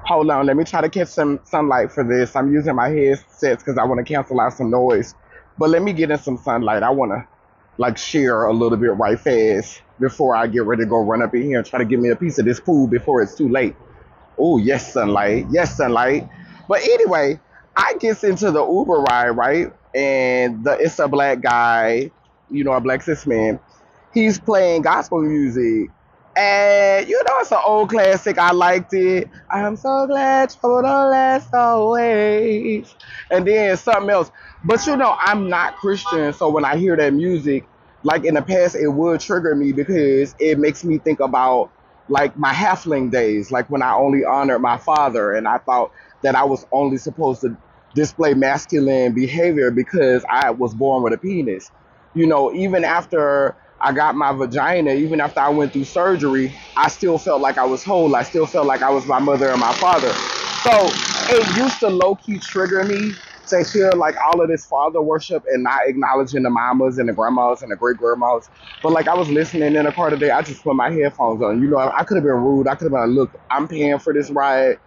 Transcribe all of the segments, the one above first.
Hold on, let me try to catch some sunlight for this. I'm using my headsets because I want to cancel out some noise. But let me get in some sunlight. I want to like share a little bit right fast before I get ready to go run up in here and try to get me a piece of this food before it's too late. Oh, yes, sunlight. Yes, sunlight. But anyway, I gets into the Uber ride, right? And it's a black guy, a black cis man. He's playing gospel music. And it's an old classic. I liked it. I'm so glad trouble don't last always. And then something else. But I'm not Christian, so when I hear that music, like in the past, it would trigger me because it makes me think about like my halfling days, like when I only honored my father and I thought that I was only supposed to display masculine behavior because I was born with a penis. Even after I got my vagina, even after I went through surgery, I still felt like I was whole. I still felt like I was my mother and my father. So it used to low key trigger me to hear like all of this father worship and not acknowledging the mamas and the grandmas and the great grandmas. But like I was listening in the car today, I just put my headphones on. I could have been rude. I could have been like, look, I'm paying for this ride.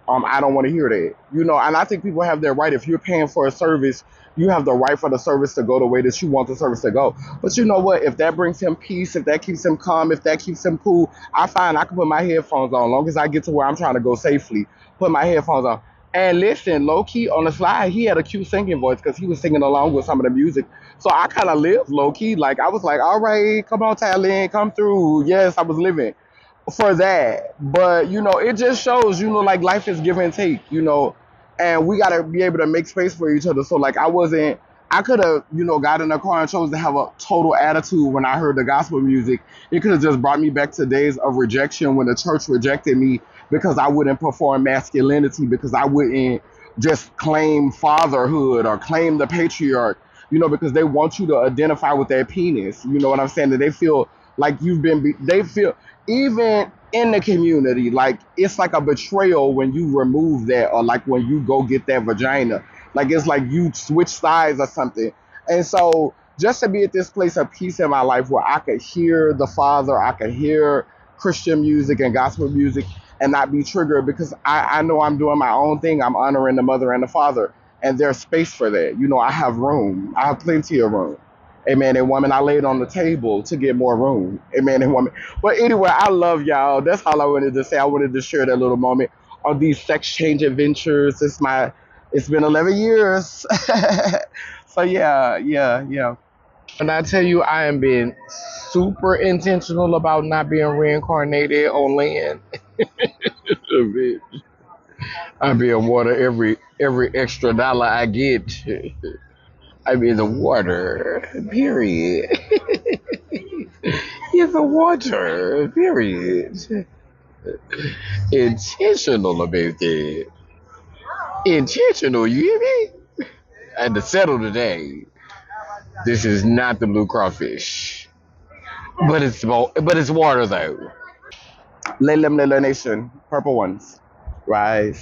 I don't want to hear that. And I think people have their right. If you're paying for a service, you have the right for the service to go the way that you want the service to go. But you know what? If that brings him peace, if that keeps him calm, if that keeps him cool, I find I can put my headphones on. As long as I get to where I'm trying to go safely, put my headphones on. And listen, low key on the slide, he had a cute singing voice because he was singing along with some of the music. So I kind of lived low key. Like I was like, all right, come on, Talent, come through. Yes, I was living for that. But it just shows, like life is give and take, and we gotta be able to make space for each other. So like I could have, got in a car and chose to have a total attitude when I heard the gospel music. It could have just brought me back to days of rejection when the church rejected me because I wouldn't perform masculinity, because I wouldn't just claim fatherhood or claim the patriarch, because they want you to identify with their penis. You know what I'm saying? That they feel like they feel even in the community, like it's like a betrayal when you remove that, or like when you go get that vagina, like it's like you switch sides or something. And so just to be at this place of peace in my life where I could hear the father, I could hear Christian music and gospel music and not be triggered, because I know I'm doing my own thing. I'm honoring the mother and the father, and there's space for that. I have room. I have plenty of room. Amen and woman, I laid on the table to get more room. Amen and woman. But anyway, I love y'all. That's all I wanted to say. I wanted to share that little moment on these sex change adventures. It's been 11 years. So yeah, yeah, yeah. And I tell you, I am being super intentional about not being reincarnated on land. I be in water every extra dollar I get. I be in the water. Period. In the water. Period. Intentional about it. Intentional, you hear me? I had to settle today. This is not the blue crawfish. But it's water though. Lelem Lele Nation. Purple ones. Rise.